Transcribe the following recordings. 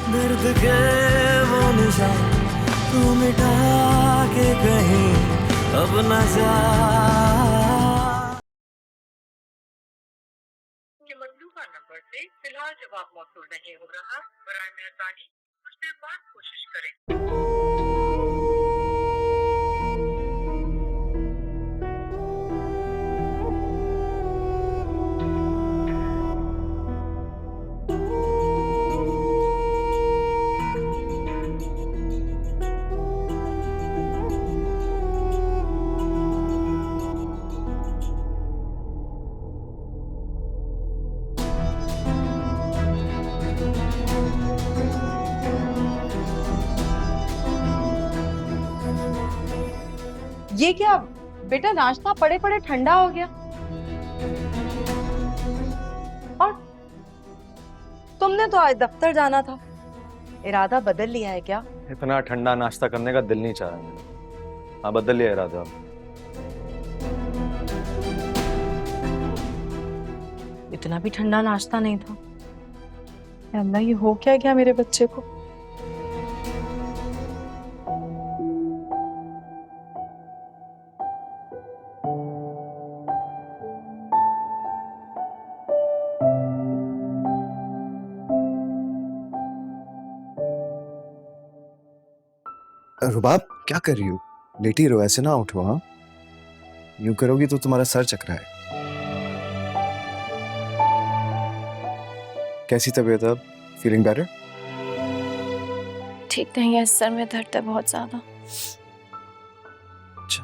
दर्द के वो निशान तू मिटा के कहीं अब न जा। के मतलूबा नंबर से फिलहाल जवाब मौसूल नहीं हो रहा। बराए मेहरबानी कुछ देर बाद कोशिश करें। ये क्या बेटा, नाश्ता पड़े पड़े ठंडा हो गया। और तुमने तो आज दफ्तर जाना था, इरादा बदल लिया है क्या? इतना ठंडा नाश्ता करने का दिल नहीं चाह रहा मेरा। हाँ, बदल लिया इरादा। इतना भी ठंडा नाश्ता नहीं था। अल्लाह, ये हो क्या गया मेरे बच्चे को? रुबाब, क्या कर रही हो? लेटी रहो, ऐसे ना उठो। हाँ, यूं करोगी तो तुम्हारा सर चकराए। कैसी तबीयत अब? Feeling better? ठीक नहीं है, सर में दर्द है बहुत ज्यादा। अच्छा,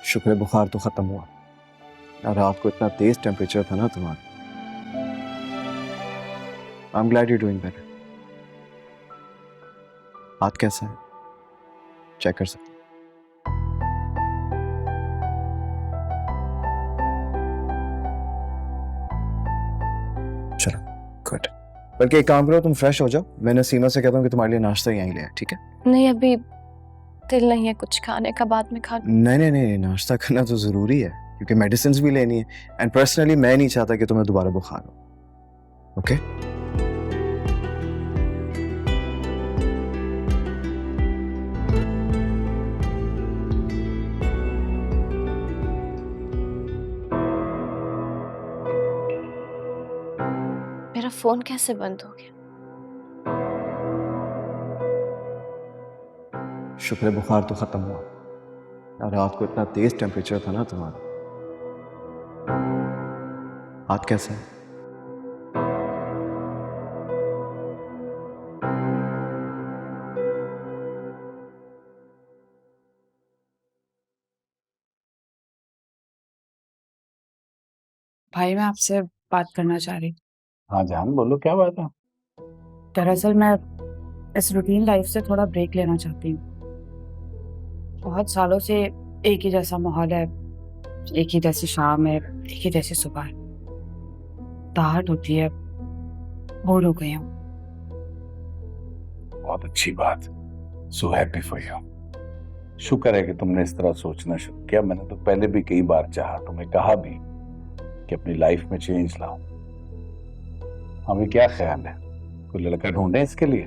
शुक्र है बुखार तो खत्म हुआ। रात को इतना तेज टेम्परेचर था ना तुम्हारा। I'm glad you're doing better. हाथ कैसा है? चेक कर सकते हैं? चलो, गुड। बल्कि एक काम करो, तुम फ्रेश हो जाओ। मैंने सीमा से कहता हूँ कि तुम्हारे लिए नाश्ता यहीं ले आए, ठीक है? नहीं, अभी दिल नहीं है कुछ खाने का, बाद में खा। नहीं नहीं नहीं, नाश्ता करना तो जरूरी है क्योंकि मेडिसिन भी लेनी है। एंड पर्सनली मैं नहीं चाहता कि तुम्हें दोबारा बुखार हो। ओके? मेरा फोन कैसे बंद हो गया? शुक्र है बुखार तो खत्म हुआ। रात को इतना तेज टेम्परेचर था ना तुम्हारा। हाथ कैसा है? भाई, मैं आपसे बात करना चाह रही। हाँ जान, बोलो क्या बात है। दरअसल मैं इस रूटीन लाइफ से थोड़ा ब्रेक लेना चाहती हूँ। बहुत सालों से एक ही जैसा माहौल है, एक ही जैसी शाम है, एक ही जैसी सुबह है। ताहट होती है, बोर हो गई हूँ। बहुत अच्छी बात, सो हैप्पी फॉर यू। शुक्र है कि तुमने इस तरह सोचना शुरू किया। मैंने तो पहले भी कई बार चाहा, तुम्हें कहा भी कि अपनी लाइफ में चेंज लाओ। हमें क्या ख्याल है, कोई लड़का ढूंढे इसके लिए?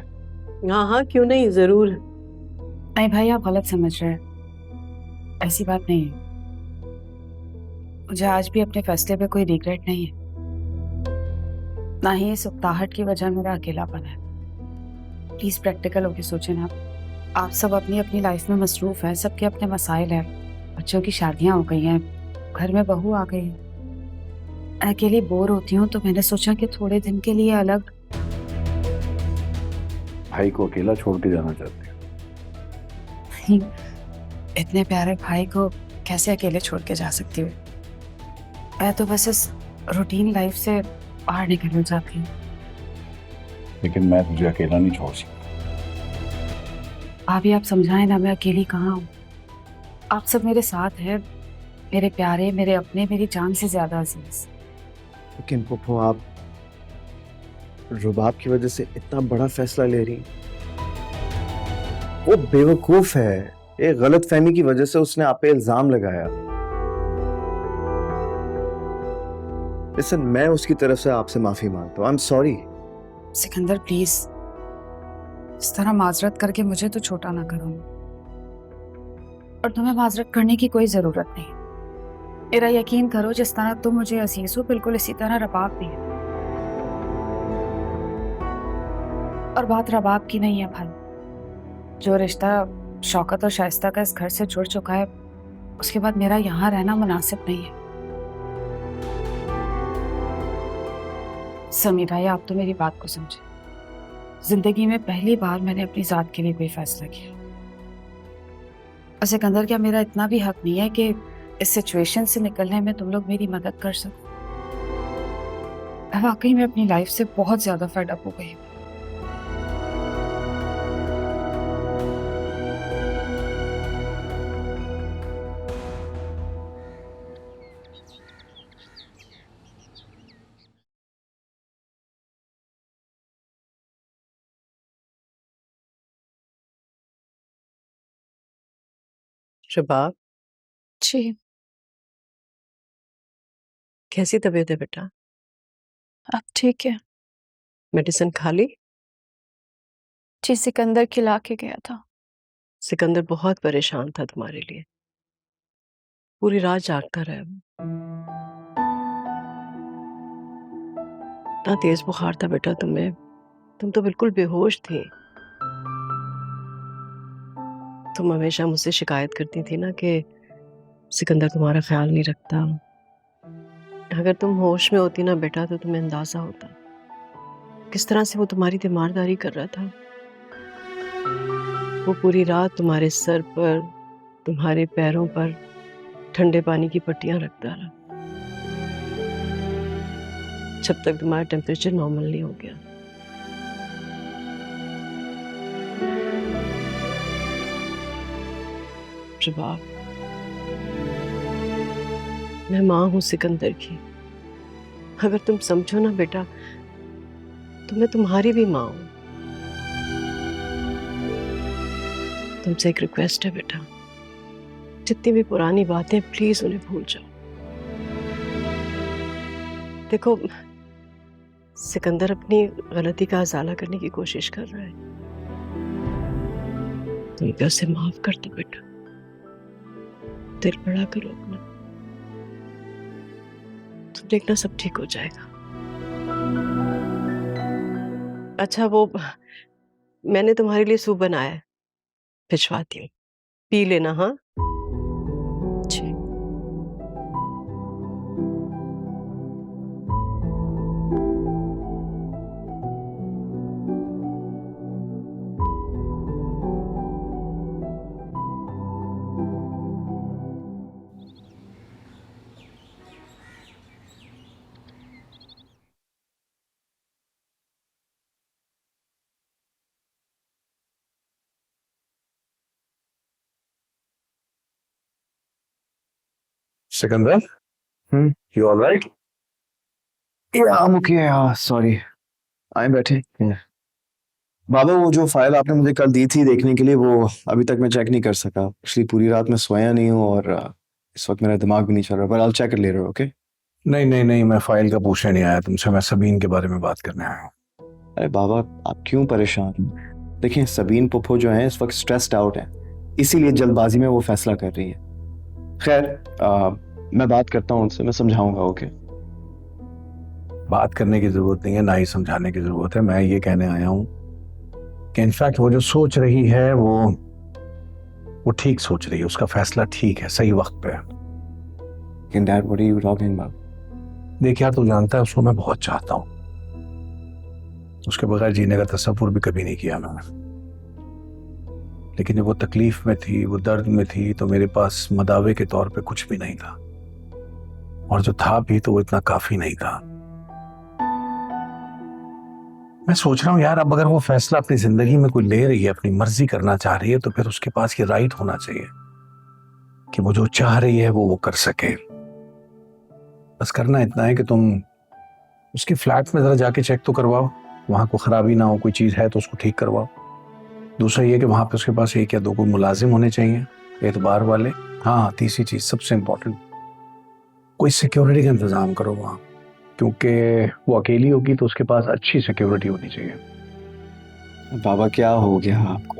हाँ हाँ, क्यों नहीं, जरूर। नहीं भाई, आप गलत समझ रहे हैं। ऐसी बात नहीं है। मुझे आज भी अपने फैसले पे कोई रिग्रेट नहीं है, ना ही इस उकताहट की वजह मेरा अकेलापन है। प्लीज प्रैक्टिकल होके सोचें ना। आप सब अपनी अपनी लाइफ में मसरूफ हैं, सबके अपने मसाइल हैं। बच्चों की शादियां हो गई हैं, घर में बहू आ गई है। अकेली बोर होती हूँ तो मैंने सोचा कि थोड़े दिन के लिए अलग। भाई को अकेला छोड़ के जाना चाहती हूँ? इतने प्यारे भाई को कैसे अकेले छोड़ के जा सकती हूँ? मैं तो बस इस रूटीन लाइफ से बाहर निकलना चाहती हूँ। लेकिन मैं तुझे अकेला नहीं छोड़ सकता। भाभी, आप समझाएं ना, मैं अकेली कहाँ हूँ। आप सब मेरे साथ हैं, मेरे प्यारे, मेरे अपने, मेरी जान से ज्यादा अजीज। लेकिन पुप्पो, आप रुबाब की वजह से इतना बड़ा फैसला ले रही। वो बेवकूफ है। एक गलत फहमी की वजह से उसने आप पे इल्जाम लगाया। लिसन, मैं उसकी तरफ से आपसे माफी मांगता हूँ। I am sorry. Sikandar please, इस तरह माजरत करके मुझे तो छोटा ना करो, और तुम्हें माजरत करने की कोई जरूरत नहीं। मेरा यकीन करो, जिस तरह तुम मुझे अजीज हो, बिल्कुल इसी तरह रबाब भी है। और बात रबाब की नहीं है भाई, जो रिश्ता शौकत और शाइस्ता का इस घर से जुड़ चुका है, उसके बाद मेरा यहाँ रहना मुनासिब नहीं है। समी भाई, आप तो मेरी बात को समझे। जिंदगी में पहली बार मैंने अपनी जात के लिए कोई फैसला किया। और सिकंदर, क्या मेरा इतना भी हक नहीं है कि इस सिचुएशन से निकलने में तुम लोग मेरी मदद कर सको? मैं वाकई में अपनी लाइफ से बहुत ज्यादा फेड अप हो गई हूँ। शबाब, जी। कैसी तबीयत है बेटा? अब ठीक है। मेडिसिन खा ली? जी, सिकंदर खिला के गया था। सिकंदर बहुत परेशान था तुम्हारे लिए, पूरी रात जागता रहा वो। इतना तेज बुखार था बेटा तुम्हें, तुम तो बिल्कुल बेहोश थी। तुम हमेशा मुझसे शिकायत करती थी ना कि सिकंदर तुम्हारा ख्याल नहीं रखता। अगर तुम होश में होती ना बेटा, तो तुम्हें अंदाजा होता किस तरह से वो तुम्हारी तीमारदारी कर रहा था। वो पूरी रात तुम्हारे सर पर, तुम्हारे पैरों पर ठंडे पानी की पट्टियां रखता रहा, जब तक तुम्हारा टेम्परेचर नॉर्मल नहीं हो गया। जवाब, मैं माँ हूं सिकंदर की। अगर तुम समझो ना बेटा, तो मैं तुम्हारी भी माँ हूं। तुमसे एक रिक्वेस्ट है बेटा, जितनी भी पुरानी बातें, प्लीज उन्हें भूल जाओ। देखो, सिकंदर अपनी गलती का अजाला करने की कोशिश कर रहा है, तुम क्या उसे माफ कर दो बेटा। दिल बड़ा करो अपना, तो देखना सब ठीक हो जाएगा। अच्छा, वो मैंने तुम्हारे लिए सूप बनाया है, भिजवाती हूँ, पी लेना। हाँ जी। Sikandar, you alright? I'm okay, sorry. आए बैठे। बाबा, वो जो फाइल आपने मुझे कल दी थी देखने के लिए, वो अभी तक मैं चेक नहीं कर सका। इसलिए पूरी रात मैं सोया नहीं हूँ, और इस वक्त मेरा दिमाग भी नहीं चल रहा, पर I'll check it later, okay? नहीं नहीं नहीं, मैं फाइल का पूछने नहीं आया तुमसे, मैं सबीन के बारे में बात करने आया हूँ। अरे बाबा, आप क्यों परेशान? देखिए, सबीन पुप्पो जो है इस वक्त स्ट्रेस्ड आउट है, इसीलिए जल्दबाजी में वो फैसला कर रही है। खैर, मैं बात करता हूँ उनसे, मैं समझाऊंगा, ओके? बात करने की जरूरत नहीं है, ना ही समझाने की जरूरत है। मैं ये कहने आया हूँ कि इनफैक्ट वो जो सोच रही है वो ठीक सोच रही है, उसका फैसला ठीक है, सही वक्त पे है। Dad, what are you talking about? देख यार, तू जानता है उसको मैं बहुत चाहता हूँ, उसके बगैर जीने का तस्वुर भी कभी नहीं किया मैंने। लेकिन जब वो तकलीफ में थी, वो दर्द में थी, तो मेरे पास मदावे के तौर पे कुछ भी नहीं था, और जो था भी तो वो इतना काफी नहीं था। मैं सोच रहा हूँ यार, अब अगर वो फैसला अपनी जिंदगी में कोई ले रही है, अपनी मर्जी करना चाह रही है, तो फिर उसके पास ये राइट होना चाहिए कि वो जो चाह रही है वो कर सके। बस करना इतना है कि तुम उसके फ्लैट में जरा जाके चेक तो करवाओ, वहां कोई खराबी ना हो, कोई चीज है तो उसको ठीक करवाओ। दूसरा ये कि वहां पे उसके पास एक या दो कोई मुलाजिम होने चाहिए एतबार वाले। हाँ, तीसरी चीज सबसे इंपॉर्टेंट, कोई सिक्योरिटी का इंतजाम करो वहां, क्योंकि वो अकेली होगी तो उसके पास अच्छी सिक्योरिटी होनी चाहिए। बाबा क्या हो गया आपको?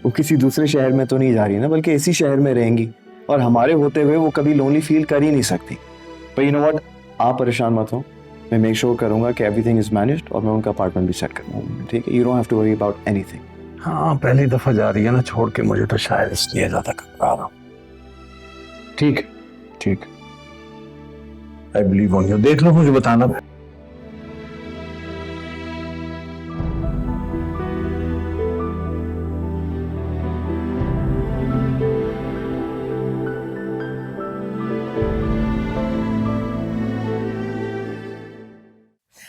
वो किसी दूसरे शहर में तो नहीं जा रही ना, बल्कि इसी शहर में रहेंगी, और हमारे होते हुए वो कभी लोनली फील कर ही नहीं सकती। पर यू नो व्हाट, आप परेशान मत हो, मैं मेक श्योर करूंगा कि एवरीथिंग इज मैनेज्ड, और मैं उनका अपार्टमेंट भी सेट करूंगा, ठीक है? You don't have to worry about anything. हाँ, पहली दफा जा रही है ना छोड़ के, मुझे तो शायद इसलिए ज्यादा घबरा रहा हूँ। ठीक ठीक, आई बिलीव ऑन यू। देख लो, मुझे बताना।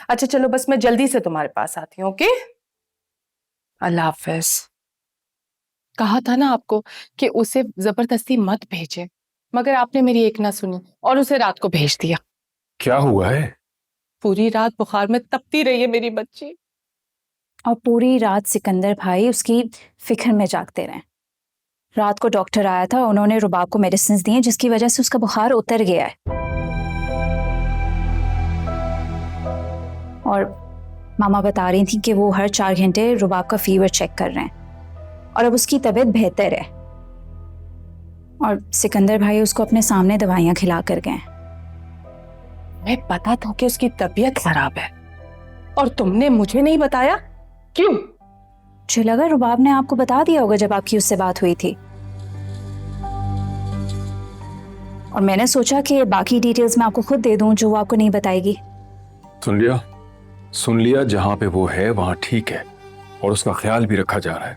अच्छा चलो, बस मैं जल्दी से तुम्हारे पास आती हूँ। ओके, अल्लाह हाफिज। कहा था ना आपको कि उसे जबरदस्ती मत भेजे, मगर आपने मेरी एक ना सुनी और उसे रात को भेज दिया। क्या हुआ है? पूरी रात बुखार में तपती रही है मेरी बच्ची। और पूरी रात सिकंदर भाई उसकी फिक्र में जागते रहे। रात को डॉक्टर आया था, उन्होंने रुबाब को मेडिसिन दिए जिसकी वजह से उसका बुखार उतर गया है। और मामा बता रही थी कि वो हर 4 घंटे रुबाब का फीवर चेक कर रहे हैं और अब उसकी तबीयत बेहतर है। और सिकंदर भाई उसको अपने सामने दवाइयां खिला कर गए। मैं पता था कि उसकी तबीयत खराब है और तुमने मुझे नहीं बताया, क्यों? मुझे लगा रुबाब ने आपको बता दिया होगा जब आपकी उससे बात हुई थी, और मैंने सोचा कि बाकी डिटेल्स मैं आपको खुद दे दूं जो वो आपको नहीं बताएगी। सुन लिया, जहां पे वो है वहां ठीक है और उसका ख्याल भी रखा जा रहा है।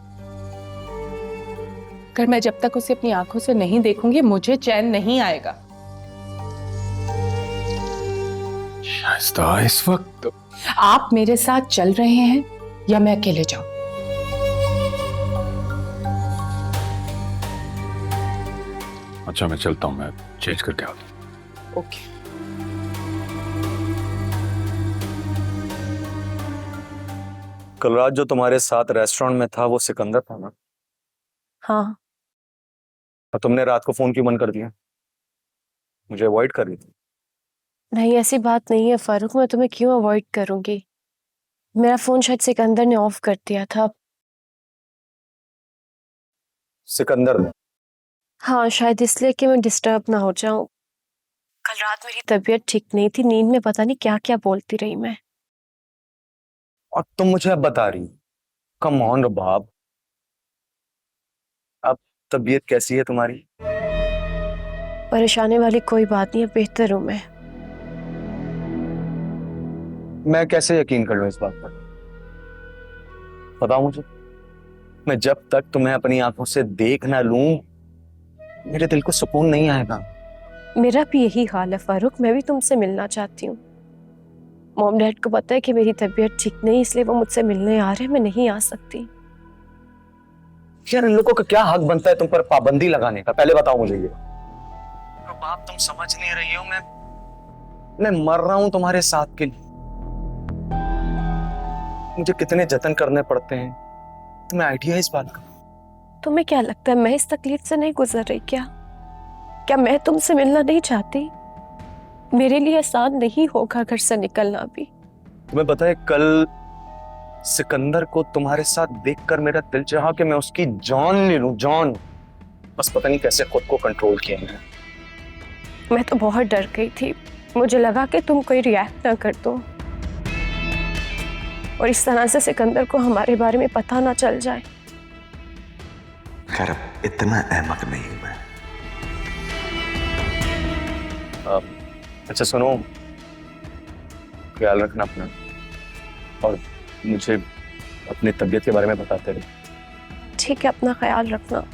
अगर मैं जब तक उसे अपनी आंखों से नहीं देखूंगी मुझे चैन नहीं आएगा। शाइस्ता, इस वक्त आप मेरे साथ चल रहे हैं या मैं अकेले जाऊं? अच्छा, मैं चलता हूं, मैं चेंज करके आता हूं। ओके। कल रात जो तुम्हारे साथ रेस्टोरेंट में था वो सिकंदर था ना? हाँ। और तुमने रात को फोन क्यों बंद कर दिया? मुझे अवॉइड कर रही थी? नहीं, ऐसी बात नहीं है फारूक, मैं तुम्हें क्यों अवॉइड करूंगी? मेरा फोन शायद सिकंदर ने ऑफ कर दिया था। सिकंदर ने? हाँ, शायद इसलिए कि मैं डिस्टर्ब ना हो जाऊं। कल रात मेरी तबीयत ठीक नहीं थी, नींद में पता नहीं क्या क्या बोलती रही मैं। और तुम मुझे अब बता रही? कम ऑन रुबाब, अब तबीयत कैसी है तुम्हारी? परेशानी वाली कोई बात नहीं है, बेहतर हूं मैं। मैं कैसे यकीन कर लूं इस बात पर? बताओ मुझे। मैं जब तक तुम्हें अपनी आंखों से देख ना लूं मेरे दिल को सुकून नहीं आएगा। मेरा भी यही हाल है फारूक, मैं भी तुमसे मिलना चाहती हूँ। मॉम डैड को पता है कि मेरी तबीयत ठीक नहीं, इसलिए वो मुझसे मिलने आ रहे हैं, मैं नहीं आ सकती। यार, इन लोगों का क्या हक बनता है तुम पर पाबंदी लगाने का? पहले बताओ मुझे ये। रुबाब, तुम समझ नहीं रही हो, मैं मर रहा हूं तुम्हारे साथ के लिए। मुझे कितने जतन करने पड़ते हैं, तुम्हें आइडिया है इस बात का? तुम्हें क्या लगता है मैं इस तकलीफ से नहीं गुजर रही क्या मैं तुमसे मिलना नहीं चाहती? मेरे लिए आसान नहीं होगा घर से निकलना भी। तुम्हें पता है, कल सिकंदर को तुम्हारे साथ देखकर मेरा दिल चाहा कि मैं उसकी जान ले लूं, जान। बस पता नहीं कैसे खुद को कंट्रोल किया मैंने। मैं तो बहुत डर गई थी, मुझे लगा कि तुम कोई रिएक्ट ना कर दो और इस तरह से सिकंदर को हमारे बारे में पता ना चल जाए। खैर, अब इतना अहमक नहीं हूं मैं। अच्छा सुनो, ख्याल रखना अपना, और मुझे अपनी तबीयत के बारे में बताते रहे। ठीक है, अपना ख्याल रखना।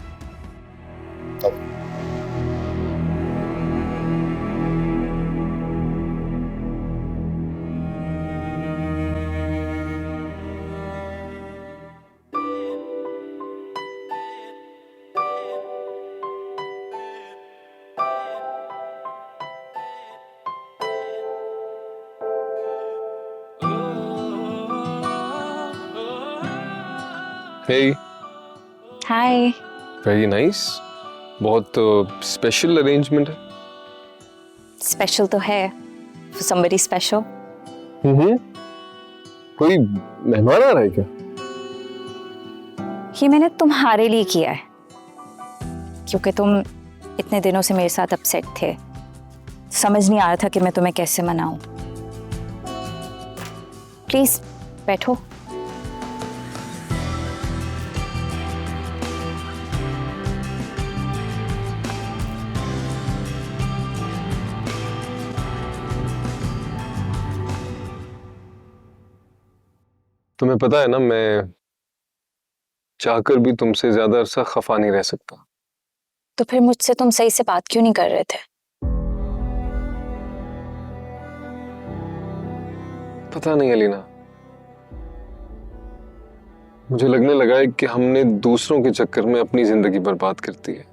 Hey. हाय। Very nice. बहुत स्पेशल अरेंजमेंट है। स्पेशल तो है, for somebody special. कोई मेहमान आ रहा है क्या? ये मैंने तुम्हारे लिए किया है, क्योंकि तुम इतने दिनों से मेरे साथ अपसेट थे। समझ नहीं आ रहा था कि मैं तुम्हें कैसे मनाऊं। प्लीज बैठो। तुम्हें पता है ना, मैं चाहकर भी तुमसे ज्यादा अरसा खफा नहीं रह सकता। तो फिर मुझसे तुम सही से बात क्यों नहीं कर रहे थे? पता नहीं अलीना, मुझे लगने लगा है कि हमने दूसरों के चक्कर में अपनी जिंदगी बर्बाद कर दी है।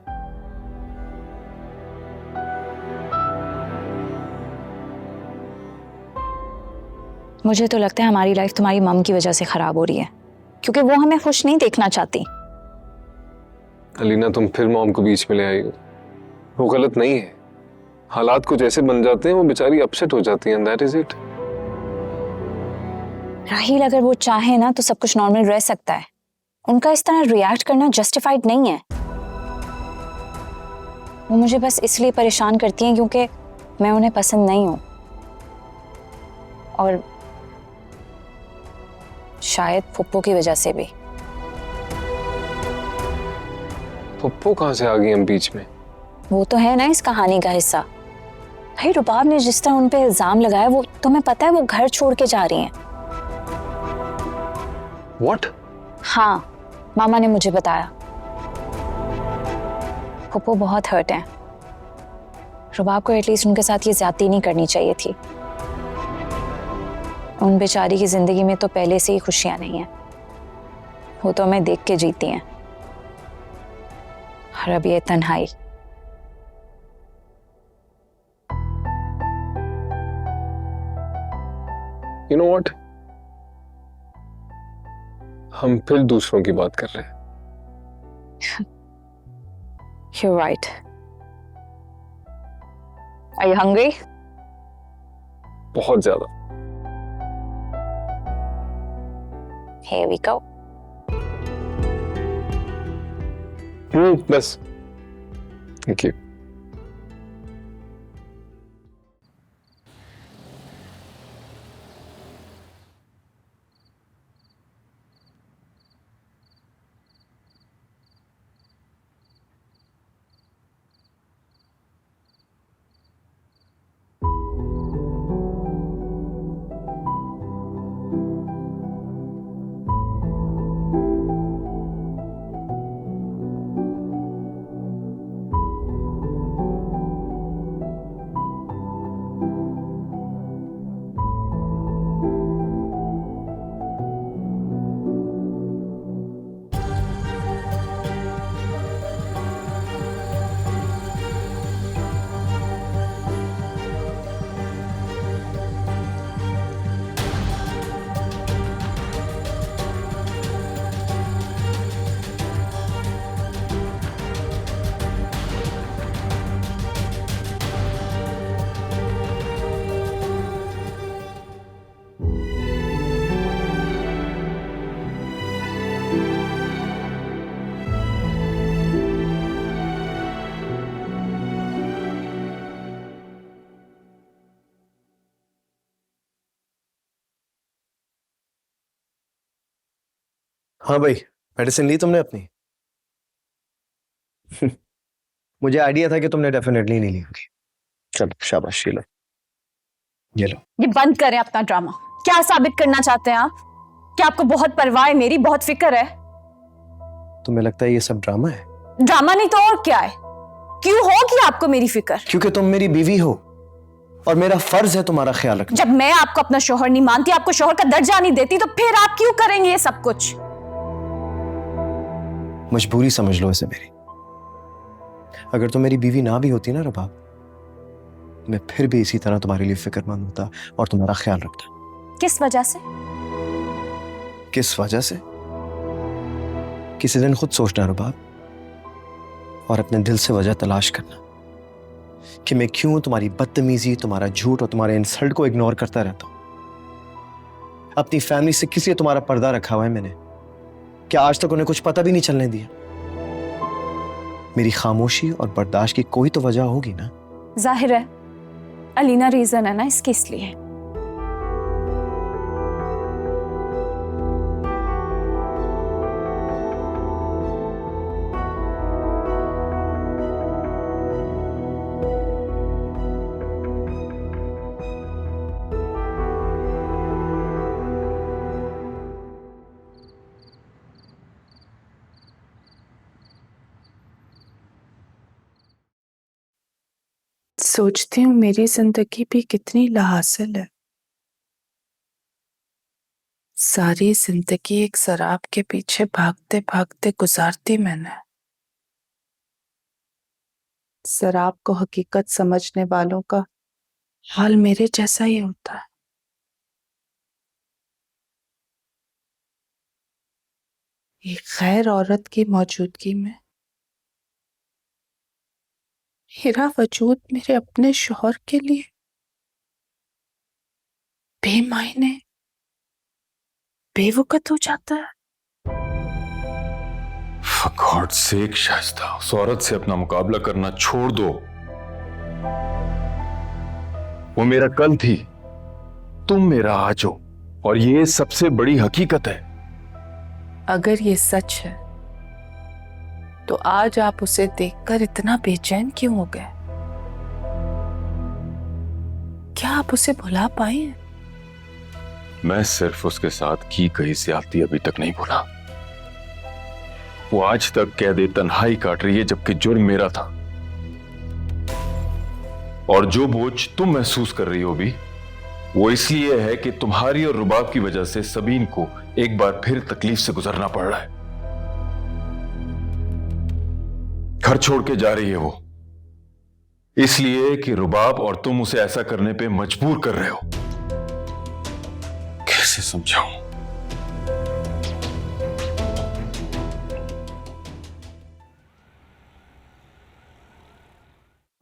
मुझे तो लगता है हमारी लाइफ तुम्हारी मम की वजह से खराब हो रही है, क्योंकि वो हमें खुश नहीं देखना चाहती। अलीना, तुम फिर मॉम को बीच में ले आई हो। वो गलत नहीं है, हालात कुछ ऐसे बन जाते हैं, वो बेचारी अपसेट हो जाती है, दैट इज इट। राहिल, अगर वो चाहे ना तो सब कुछ नॉर्मल रह सकता है। उनका इस तरह रिएक्ट करना जस्टिफाइड नहीं है। वो मुझे बस इसलिए परेशान करती हैं क्योंकि मैं उन्हें पसंद नहीं हूं, और शायद फुप्पो की वजह से भी। पप्पू कहां से आ गई हम बीच में? वो तो है ना इस कहानी का हिस्सा। भाई, रुबाब ने जिस तरह उन पे इल्जाम लगाया, वो तुम्हें पता है वो घर छोड़ के जा रही हैं। What? हाँ, मामा ने मुझे बताया। फुप्पो बहुत हर्ट हैं। रुबाब को एटलीस्ट उनके साथ ये ज्यादती नहीं करनी चाहिए थी। उन बेचारी की जिंदगी में तो पहले से ही खुशियां नहीं है। वो तो हमें देख के जीती हैं, और अब ये तन्हाई। You know what? हम फिर दूसरों की बात कर रहे हैं। You're right. Are you hungry? बहुत ज्यादा। Here we go. बस। Thank you. हाँ भाई, मेडिसिन ली तुमने अपनी? मुझे आइडिया था कि तुमने डेफिनेटली नहीं ली होगी। चलो शाबाश, ये लो, ये लो। ये बंद करें अपना ड्रामा। क्या साबित करना चाहते हैं आप? क्या आपको बहुत परवाह है मेरी, बहुत फिक्र है? तुम्हें लगता है ये सब ड्रामा है? ड्रामा नहीं तो और क्या है? क्यों होगी आपको मेरी फिक्र? क्योंकि तुम मेरी बीवी हो और मेरा फर्ज है तुम्हारा ख्याल रखना। जब मैं आपको अपना शोहर नहीं मानती, आपको शोहर का दर्जा नहीं देती, तो फिर आप क्यों करेंगे ये सब कुछ? मजबूरी समझ लो इसे मेरी। अगर तुम मेरी बीवी ना भी होती ना रुबाब, मैं फिर भी इसी तरह तुम्हारे लिए फिक्रमंद होता और तुम्हारा ख्याल रखता। किस वजह से? किस वजह से? किसी दिन खुद सोचना रुबाब, और अपने दिल से वजह तलाश करना कि मैं क्यों तुम्हारी बदतमीजी, तुम्हारा झूठ और तुम्हारे इंसल्ट को इग्नोर करता रहता हूं। अपनी फैमिली से किस लिए तुम्हारा पर्दा रखा हुआ है मैंने? क्या आज तक उन्हें कुछ पता भी नहीं चलने दिया? मेरी खामोशी और बर्दाश्त की कोई तो वजह होगी ना। जाहिर है अलीना रीजन है ना इसके, इसलिए। सोचती हूँ मेरी जिंदगी भी कितनी लाहासिल है। सारी जिंदगी एक शराब के पीछे भागते भागते गुजारती मैंने। शराब को हकीकत समझने वालों का हाल मेरे जैसा ही होता है। एक खैर औरत की मौजूदगी में मेरा वजूद मेरे अपने शौहर के लिए बेमायने बेवकत हो जाता है। For God's sake, शाइस्ता, उस औरत से अपना मुकाबला करना छोड़ दो। वो मेरा कल थी, तुम मेरा आज हो, और ये सबसे बड़ी हकीकत है। अगर ये सच है तो आज आप उसे देखकर इतना बेचैन क्यों हो गए? क्या आप उसे भुला पाए हैं? मैं सिर्फ उसके साथ की गई ज्यादती अभी तक नहीं भुला। वो आज तक कैदे तन्हाई काट रही है, जबकि जुर्म मेरा था। और जो बोझ तुम महसूस कर रही हो भी, वो इसलिए है कि तुम्हारी और रुबाब की वजह से सबीन को एक बार फिर तकलीफ से गुजरना पड़ रहा है। घर छोड़ के जा रही है वो, इसलिए कि रुबाब और तुम उसे ऐसा करने पे मजबूर कर रहे हो। कैसे समझाऊं?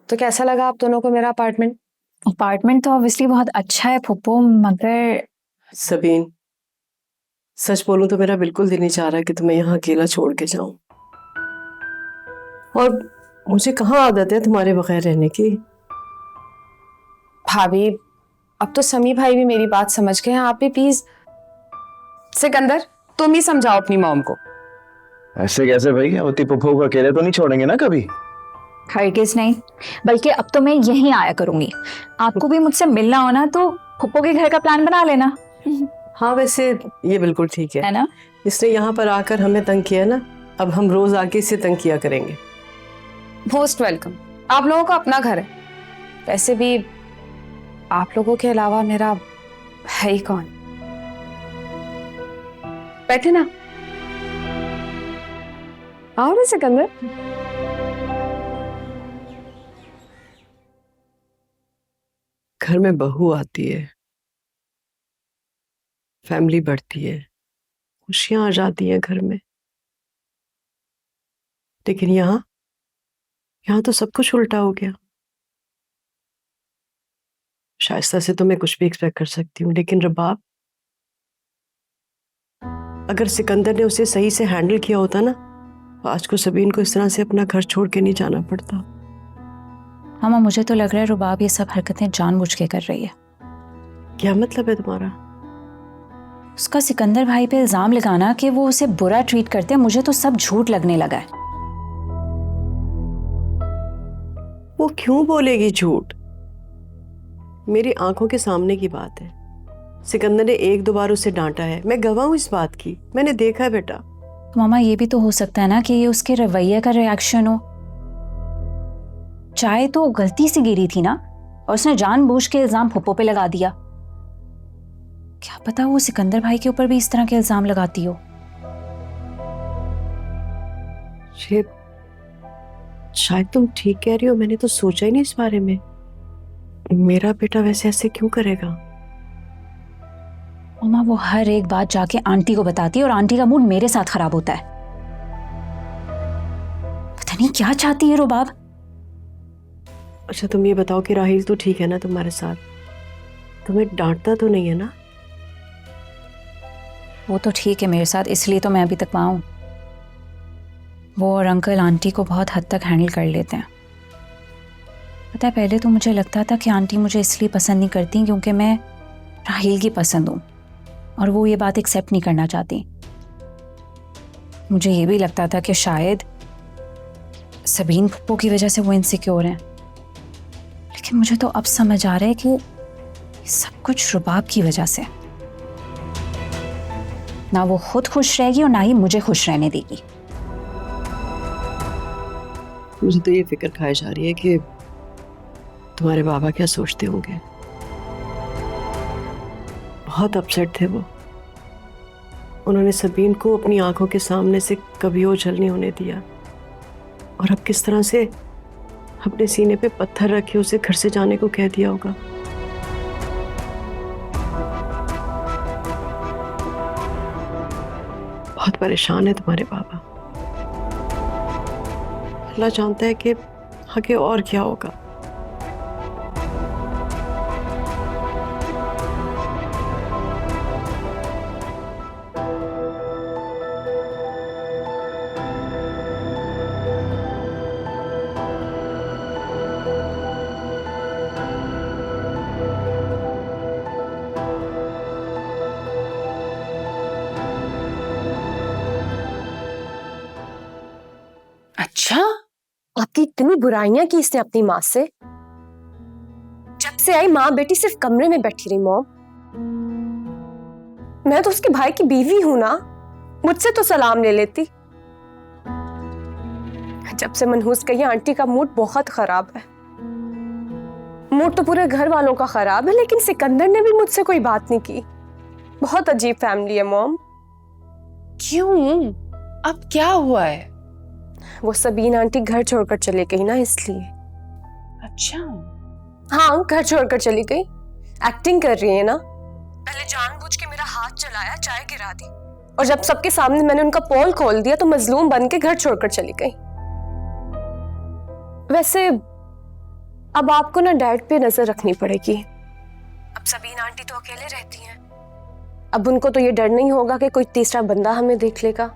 तो कैसा लगा आप दोनों को मेरा अपार्टमेंट? अपार्टमेंट तो ऑब्वियसली बहुत अच्छा है फुप्पो, मगर सबीन, सच बोलूं तो मेरा बिल्कुल दिल नहीं चाह रहा कि तुम्हें यहाँ अकेला छोड़ के जाऊं। और मुझे कहाँ आदत है तुम्हारे बगैर रहने की। भाभी, अब तो समी भाई भी मेरी बात समझ गए हैं। आप भी प्लीज। सिकंदर, तुम ही समझाओ अपनी मॉम को। ऐसे कैसे भाई? अवती पुप्पो को अकेले तो नहीं छोड़ेंगे ना कभी? हरगिज नहीं, बल्कि अब तो मैं यहीं आया करूंगी। आपको भी मुझसे मिलना हो ना तो फुप्पो के घर का प्लान बना लेना। हाँ, वैसे ये बिल्कुल ठीक है ना? इसने यहाँ पर आकर हमें तंग किया ना, अब हम रोज आके इसे तंग किया करेंगे। Most welcome. आप लोगों का अपना घर है। वैसे भी आप लोगों के अलावा मेरा है ही कौन। बैठे ना। आओ ना सिकंदर। घर में बहू आती है, फैमिली बढ़ती है, खुशियां आ जाती हैं घर में। लेकिन यहाँ तो सब कुछ उल्टा हो गया। शाइस्ता से तो मैं कुछ भी एक्सपेक्ट कर सकती हूँ, लेकिन रबाब, अगर सिकंदर ने उसे सही से हैंडल किया होता ना, तो आज को सबीन को इस तरह से अपना घर छोड़ के नहीं जाना पड़ता। मामा, मुझे तो लग रहा है रुबाब ये सब हरकतें जानबूझ के कर रही है। क्या मतलब है तुम्हारा? उसका सिकंदर भाई पे इल्जाम लगाना कि वो उसे बुरा ट्रीट करते हैं, मुझे तो सब झूठ लगने लगा है। वो क्यों बोलेगी झूठ? मेरी आंखों के सामने की बात है। सिकंदर ने एक दो बार उसे डांटा है, मैं गवाह हूं इस बात की, मैंने देखा है बेटा। तो मामा, ये भी तो हो सकता है ना कि ये उसके रवैये का रिएक्शन हो। चाय तो गलती से गिरी थी ना, और उसने जानबूझ के इल्जाम फुप्पो पे लगा दिया। क्या पता वो सिकंदर भाई के ऊपर भी इस तरह के इल्जाम लगाती हो। शायद तुम ठीक कह रही हो, मैंने तो सोचा ही नहीं इस बारे में। मेरा बेटा वैसे ऐसे क्यों करेगा? मामा, वो हर एक बात जाके आंटी को बताती है और आंटी का मूड मेरे साथ खराब होता है। पता नहीं क्या चाहती है रुबाब। अच्छा, तुम ये बताओ कि राहिल तो ठीक है ना तुम्हारे साथ? तुम्हें डांटता तो नहीं है ना? वो तो ठीक है मेरे साथ, इसलिए तो मैं अभी तक वहाँ हूँ। वो और अंकल आंटी को बहुत हद तक हैंडल कर लेते हैं। पता है, पहले तो मुझे लगता था कि आंटी मुझे इसलिए पसंद नहीं करती क्योंकि मैं राहिल की पसंद हूँ और वो ये बात एक्सेप्ट नहीं करना चाहती। मुझे ये भी लगता था कि शायद सबीन फूफो की वजह से वो इनसिक्योर हैं, लेकिन मुझे तो अब समझ आ रहा है कि सब कुछ रुबाब की वजह से। ना वो खुद खुश रहेगी और ना ही मुझे खुश रहने देगी। मुझे तो ये फिक्र खाई जा रही है कि तुम्हारे बाबा क्या सोचते होंगे। बहुत अपसेट थे वो। उन्होंने सबीन को अपनी आंखों के सामने से कभी ओझल नहीं होने दिया, और अब किस तरह से अपने सीने पे पत्थर रखे उसे घर से जाने को कह दिया होगा। बहुत परेशान है तुम्हारे बाबा। अल्लाह जानता है कि आगे और क्या होगा। अच्छा, आपकी इतनी बुराइयां की इसने अपनी माँ से? जब से आई माँ बेटी सिर्फ कमरे में बैठी रही। मॉम, मैं तो उसके भाई की बीवी हूं ना, मुझसे तो सलाम ले लेती। जब से मनहूस गई आंटी का मूड बहुत खराब है। मूड तो पूरे घर वालों का खराब है, लेकिन सिकंदर ने भी मुझसे कोई बात नहीं की। बहुत अजीब फैमिली है मॉम। क्यों? अब क्या हुआ है? वो सबीन आंटी घर छोड़कर चली गई ना, इसलिए। अच्छा। हाँ, घर छोड़कर चली गई। एक्टिंग कर रही है ना। पहले जानबूझ के मेरा हाथ चलाया, चाय गिरा दी, और जब सबके सामने मैंने उनका पोल खोल दिया तो मजलूम बन के घर छोड़कर चली गई। वैसे अब आपको ना डैड पे नजर रखनी पड़ेगी। अब सबीन आंटी तो अकेले रहती हैं। अब उनको तो ये डर नहीं होगा कि कोई तीसरा बंदा हमें देख लेगा।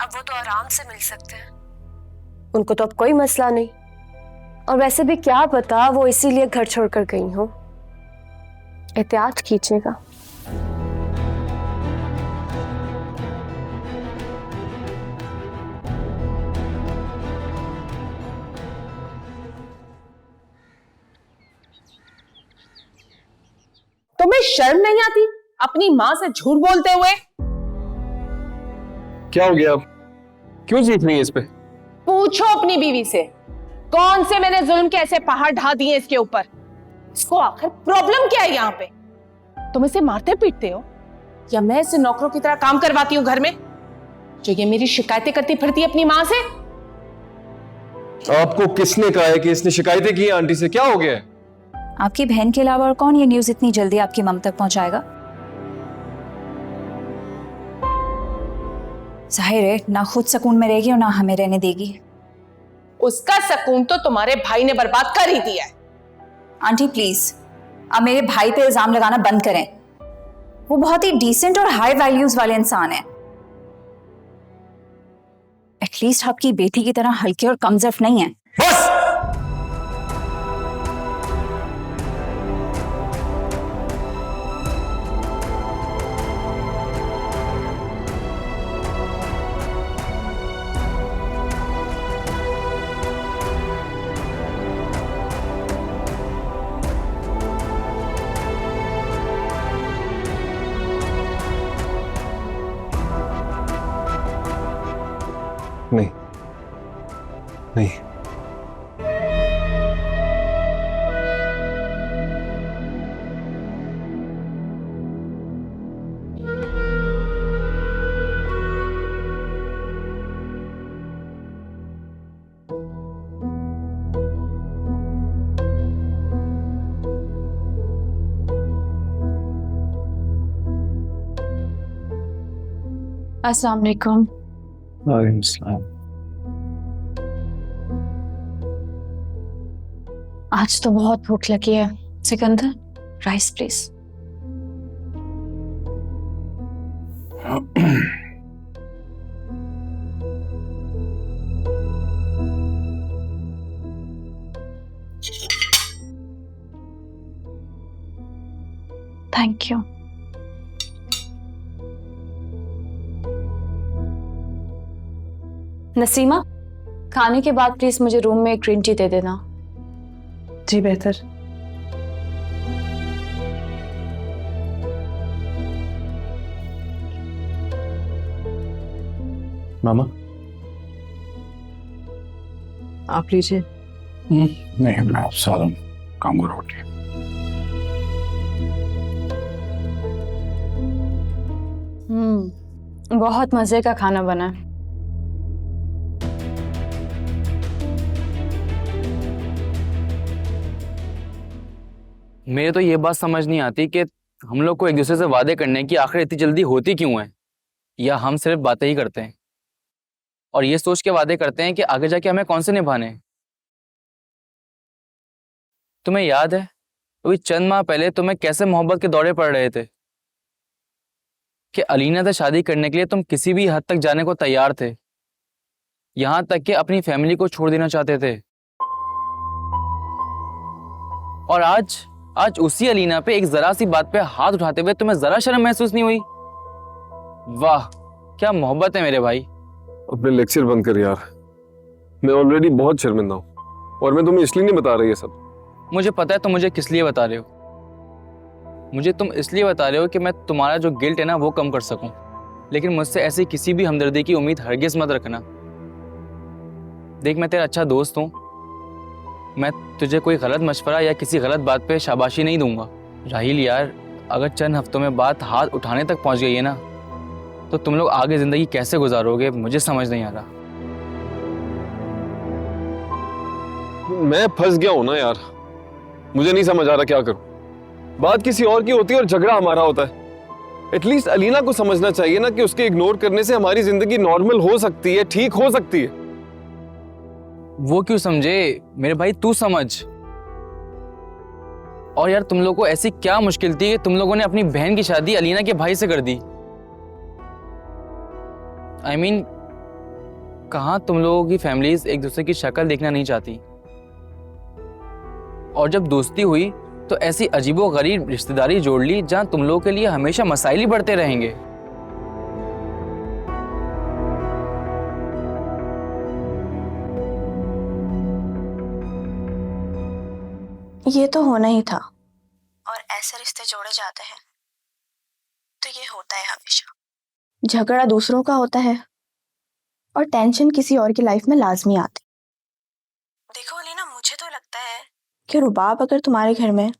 अब वो तो आराम से मिल सकते हैं, उनको तो अब कोई मसला नहीं। और वैसे भी क्या पता वो इसीलिए घर छोड़कर गई हो। एहतियात कीजिएगा। तुम्हें शर्म नहीं आती अपनी माँ से झूठ बोलते हुए? क्या हो गया? क्यों जीत रही है इस पे? पूछो अपनी बीवी से, कौन से मैंने जुल्म के ऐसे पहाड़ ढा दिए इसके ऊपर? इसको आखिर प्रॉब्लम क्या है यहाँ पे? तुम इसे मारते पीटते हो या मैं इसे नौकरों की तरह काम करवाती हूँ घर में, जो ये मेरी शिकायतें करती फिरती है अपनी माँ से? आपको किसने कहा है कि इसने शिकायतें की? आंटी से क्या हो गया है? आपकी बहन के अलावा और कौन ये न्यूज़ इतनी जल्दी आपकी मम तक पहुंचाएगा? जाहिर है ना खुद सुकून में रहेगी और ना हमें रहने देगी। उसका सुकून तो तुम्हारे भाई ने बर्बाद कर ही दिया है। आंटी प्लीज, आप मेरे भाई पे इल्जाम लगाना बंद करें। वो बहुत ही डिसेंट और हाई वैल्यूज वाले इंसान है। एटलीस्ट आपकी बेटी की तरह हल्के और कमजोर नहीं है। बस! नहीं नहीं, अस्सलाम वालेकुम। वालेकुम सलाम। आज तो बहुत भूख लगी है। Sikandar, rice please. Thank you. Naseema, खाने के बाद प्लीज मुझे रूम में एक ग्रीन टी दे देना। जी बेहतर। मामा आप लीजिए। नहीं, मैं सारा काम रोटी। बहुत मजे का खाना बना है। मेरे तो ये बात समझ नहीं आती कि हम लोग को एक दूसरे से वादे करने की आखिर इतनी जल्दी होती क्यों है, या हम सिर्फ बातें ही करते हैं और ये सोच के वादे करते हैं कि आगे जाके हमें कौन से निभाने हैं। तुम्हें याद है अभी चंद माह पहले तुम्हें कैसे मोहब्बत के दौरे पड़ रहे थे कि अलीना से शादी करने के लिए तुम किसी भी हद तक जाने को तैयार थे, यहां तक कि अपनी फैमिली को छोड़ देना चाहते थे। और आज उसी अलीना पे एक जरा सी बात पे हाथ उठाते हुए तुम्हें जरा शर्म महसूस नहीं हुई? वाह क्या मोहब्बत है मेरे भाई। अपने लेक्चर बंद कर यार, मैं ऑलरेडी बहुत शर्मिंदा हूँ और मैं तुम्हें इसलिए नहीं बता रही ये सब। मुझे पता है तुम मुझे किस लिए बता रहे हो। मुझे तुम इसलिए बता रहे हो कि मैं तुम्हारा जो गिल्ट है ना वो कम कर सकूं, लेकिन मुझसे ऐसी किसी भी हमदर्दी की उम्मीद हरगिज मत रखना। देख मैं तेरा अच्छा दोस्त हूँ, मैं तुझे कोई गलत मशवरा या किसी गलत बात पे शाबाशी नहीं दूंगा। राहिल यार, अगर चंद हफ्तों में बात हाथ उठाने तक पहुंच गई है ना तो तुम लोग आगे जिंदगी कैसे गुजारोगे मुझे समझ नहीं आ रहा। मैं फंस गया हूं ना यार, मुझे नहीं समझ आ रहा क्या करूं। बात किसी और की होती है और झगड़ा हमारा होता है। एटलीस्ट अलीना को समझना चाहिए ना कि उसके इग्नोर करने से हमारी जिंदगी नॉर्मल हो सकती है, ठीक हो सकती है। वो क्यों समझे मेरे भाई, तू समझ। और यार तुम लोगों को ऐसी क्या मुश्किल थी कि तुम लोगों ने अपनी बहन की शादी अलीना के भाई से कर दी? I mean, कहाँ तुम लोगों की फैमिलीज एक दूसरे की शक्ल देखना नहीं चाहती, और जब दोस्ती हुई तो ऐसी अजीबोगरीब रिश्तेदारी जोड़ ली जहां तुम लोगों के लिए हमेशा मसाइल ही बढ़ते रहेंगे। ये तो होना ही था, और ऐसे रिश्ते जोड़े जाते हैं तो ये होता है हमेशा। झगड़ा दूसरों का होता है और टेंशन किसी और की लाइफ में लाजमी आती। देखो अलीना, मुझे तो लगता है कि रुबाब अगर तुम्हारे घर में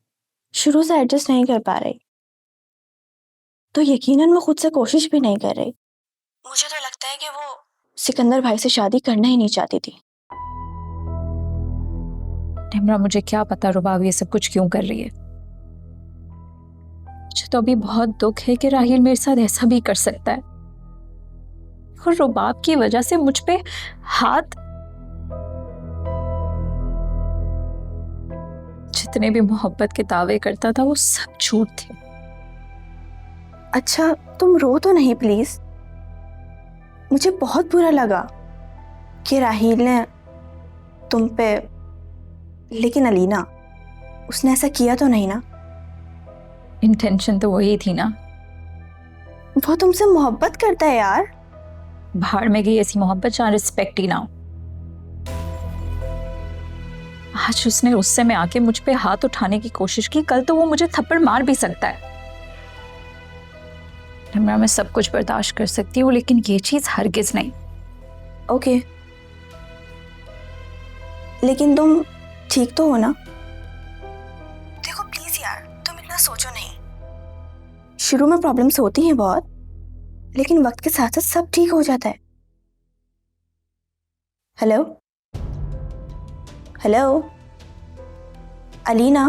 शुरू से एडजस्ट नहीं कर पा रही तो यकीनन वो खुद से कोशिश भी नहीं कर रही। मुझे तो लगता है कि वो सिकंदर भाई से शादी करना ही नहीं चाहती थी। निम्रा, मुझे क्या पता रुबाब ये सब कुछ क्यों कर रही है। मुझे तो अभी बहुत दुख है कि राहिल मेरे साथ ऐसा भी कर सकता है, और रुबाब की वजह से मुझ पे हाथ। जितने भी मोहब्बत के दावे करता था वो सब झूठ थे। अच्छा तुम रो तो नहीं प्लीज। मुझे बहुत बुरा लगा कि राहिल ने तुम पे, लेकिन अलीना उसने ऐसा किया तो नहीं ना? इंटेंशन तो वही थी ना। वो तुमसे मोहब्बत करता है यार। भाड़ में गई ऐसी मोहब्बत जहाँ रिस्पेक्ट ही ना हो। आज उसने गुस्से में आके मुझ पे हाथ उठाने की कोशिश की, कल तो वो मुझे थप्पड़ मार भी सकता है। निम्रा, मैं सब कुछ बर्दाश्त कर सकती हूँ लेकिन ये चीज हरगिज नहीं। ओके, लेकिन तुम ठीक तो हो ना? देखो प्लीज यार, तुम इतना सोचो नहीं। शुरू में प्रॉब्लम्स होती हैं बहुत, लेकिन वक्त के साथ साथ सब ठीक हो जाता है। Hello hello Alina,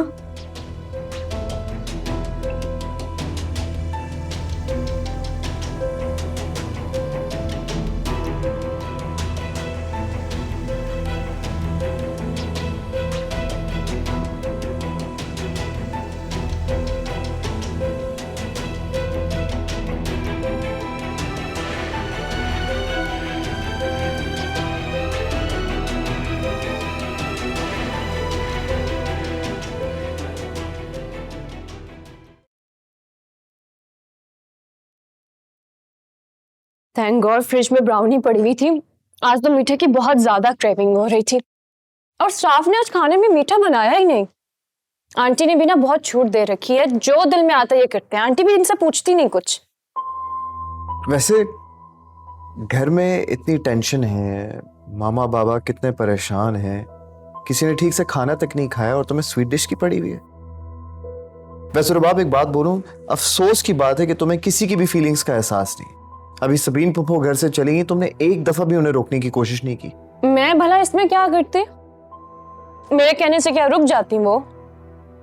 thank God fridge में ब्राउनी पड़ी हुई थी। आज तो मीठे की बहुत ज्यादा क्रेविंग हो रही थी और स्टाफ ने आज खाने में मीठा बनाया ही नहीं। आंटी ने भी ना बहुत छूट दे रखी है, जो दिल में आता ये करते हैं। आंटी भी इनसे पूछती नहीं कुछ। वैसे घर में इतनी टेंशन है, मामा बाबा कितने परेशान हैं, किसी ने ठीक से खाना तक नहीं खाया और तुम्हें स्वीट डिश की पड़ी हुई है। वैसे रुबाब एक बात बोलूं, अफसोस की बात है कि तुम्हें किसी की भी फीलिंग्स का एहसास नहीं। अभी सबीन पुप्पो घर से चली गई, तुमने एक दफा भी उन्हें रोकने की कोशिश नहीं की। मैं भला इसमें क्या करती? मेरे कहने से क्या रुक जाती? वो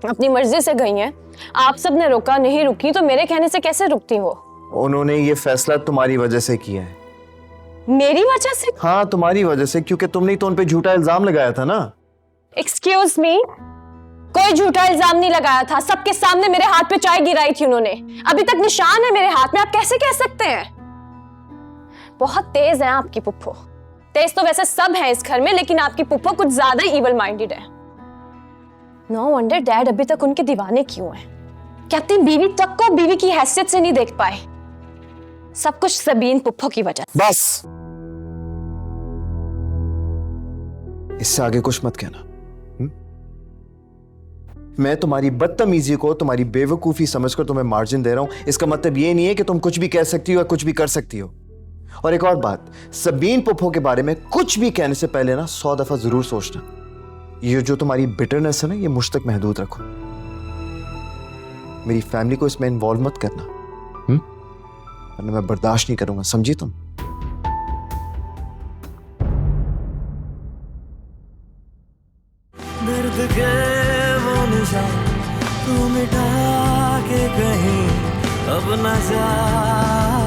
अपनी मर्जी से गई हैं। आप सब ने रोका, नहीं रुकी तो मेरे कहने से कैसे रुकती वो? उन्होंने ये फैसला तुम्हारी वजह से किया है। मेरी वजह से? हाँ तुम्हारी वजह से, क्योंकि तुमने तो उन पे झूठा इल्जाम लगाया था ना। एक्सक्यूज मी, कोई झूठा इल्जाम नहीं लगाया था। सबके सामने मेरे हाथ पे चाय गिराई थी उन्होंने। अभी तक निशान है मेरे हाथ में, आप कैसे कह सकते हैं? बहुत तेज है आपकी पुप्पो। तेज तो वैसे सब है इस घर में, लेकिन आपकी पुप्पो कुछ ज्यादा इविल माइंडेड है। नो वंडर डैड अभी तक उनके दीवाने क्यों हैं। क्या अपनी बीवी तक को बीवी की हैसियत से नहीं देख पाए? सब कुछ सबीन पुप्पो की वजह। बस इससे आगे कुछ मत कहना। मैं तुम्हारी बदतमीजी को तुम्हारी बेवकूफी समझकर तुम्हें मार्जिन दे रहा हूं। इसका मतलब ये नहीं है कि तुम कुछ भी कह सकती हो या कुछ भी कर सकती हो। और एक और बात, सबीन पुप्पो के बारे में कुछ भी कहने से पहले ना 100 दफा जरूर सोचना। ये जो तुम्हारी बिटरनेस है ना, ये मुझ तक महदूद रखो। मेरी फैमिली को इसमें इन्वॉल्व मत करना, वरना मैं बर्दाश्त नहीं करूंगा, समझी तुम? दर्द के वो निशान तू मिटा के कहीं अब न जा।